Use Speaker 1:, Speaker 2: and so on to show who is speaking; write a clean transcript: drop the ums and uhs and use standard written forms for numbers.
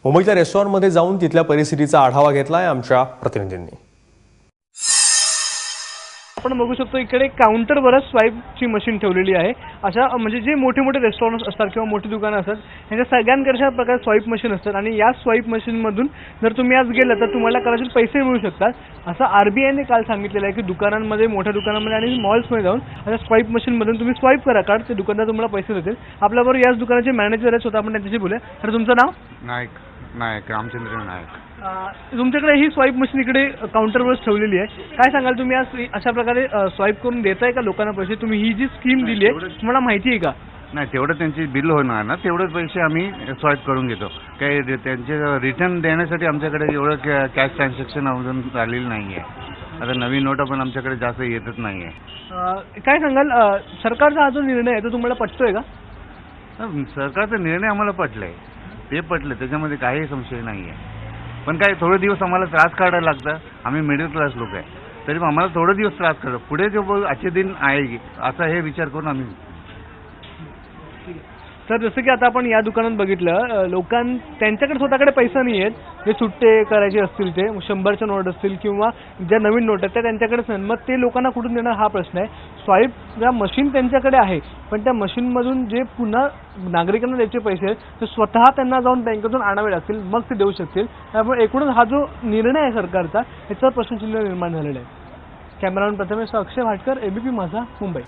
Speaker 1: मुंबईतल्या रेस्टॉरंटमध्ये जाऊन तिथल्या परिस्थितीचा आढावा घेतलाय आमच्या प्रतिनिधींनी।
Speaker 2: आपण बघू शकतो इकडे काउंटरवरच स्वाईपची मशीन ठेवलेली आहे। अशा म्हणजे जे मोठे मोठे रेस्टॉरंट्स असतात किंवा मोठी दुकानं असतात यांच्या सगळ्यांकडे अशा प्रकारे स्वाईप मशीन असतात आणि या स्वाईप मशीनमधून जर तुम्ही आज गेलात तर तुम्हाला कदाचित पैसे मिळू शकतात असं आरबीआयने काल सांगितलेलं आहे की दुकानांमध्ये मोठ्या दुकानांमध्ये आणि मॉल्समध्ये जाऊन अशा स्वाईप मशीनमधून तुम्ही स्वाईप करा कार्ड, ते दुकानदार तुम्हाला पैसे देतील। आपल्याबरोबर याच दुकानाचे मॅनेजर आहेत, स्वतः आपण त्यांच्याशी बोलूया। तर तुमचं नाव?
Speaker 3: नायक रामचंद्र नायक।
Speaker 2: तुमच्याकडे ही स्वाईप मशीन इकडे काउंटरवरच ठेवलेली आहे, काय सांगाल तुम्ही आज अशा प्रकारे स्वाईप करून देताय का लोकांना पैसे? तुम्ही ही जी स्कीम दिली आहे तुम्हाला माहिती आहे का?
Speaker 3: नाही, तेवढं त्यांची बिल होणार ना, तेवढेच पैसे आम्ही स्वाईप करून घेतो। काही त्यांचे रिटर्न देण्यासाठी आमच्याकडे एवढं कॅश ट्रान्झॅक्शन अजून झालेलं नाही आहे। आता नवीन नोटा पण आमच्याकडे जास्त येतच नाही आहे।
Speaker 2: काय सांगाल सरकारचा हा जो निर्णय आहे तो तुम्हाला पटतोय का?
Speaker 3: सरकारचा निर्णय आम्हाला पटलाय, ते पटलं, त्याच्यामध्ये काही संशय नाही आहे। पण काय थोडे दिवस आम्हाला त्रास काढायला लागतं, आम्ही मिडल क्लास लोक आहे, तरी आम्हाला थोडे दिवस त्रास काढतो, पुढे जो आजचे दिन आहे असा हे विचार करून आम्ही।
Speaker 2: तर जसं की आता आपण या दुकानात बघितलं, त्यांच्याकडे स्वतःकडे पैसा नाही आहेत, जे सुट्टे करायचे असतील ते 100च्या नोट असतील किंवा ज्या नवीन नोट आहेत त्या त्यांच्याकडेच नाही, मग ते लोकांना कुठून देणार हा प्रश्न आहे। स्वाईप ज्या मशीन त्यांच्याकडे आहे पण त्या मशीनमधून जे पुन्हा नागरिकांना द्यायचे पैसे आहेत ते स्वतः त्यांना जाऊन बँकेतून आणावे लागतील, मग ते देऊ शकतील। त्यामुळे एकूणच हा जो निर्णय आहे सरकारचा याचा प्रश्नचिन्ह निर्माण झालेला आहे। कॅमेरामॅन प्रथमेश अक्षय भाटकर, एबीपी माझा, मुंबई।